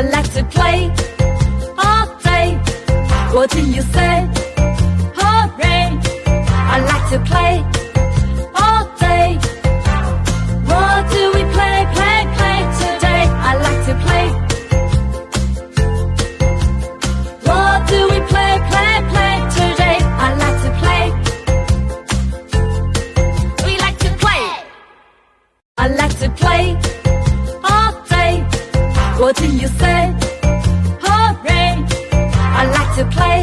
I like to play all day. What do you say? Hooray! I like to play all day. What do we play, play, play today? I like to play. What do we play, play, play today? I like to play. We like to play. I like to play all day. What do you say? Hooray! I like to play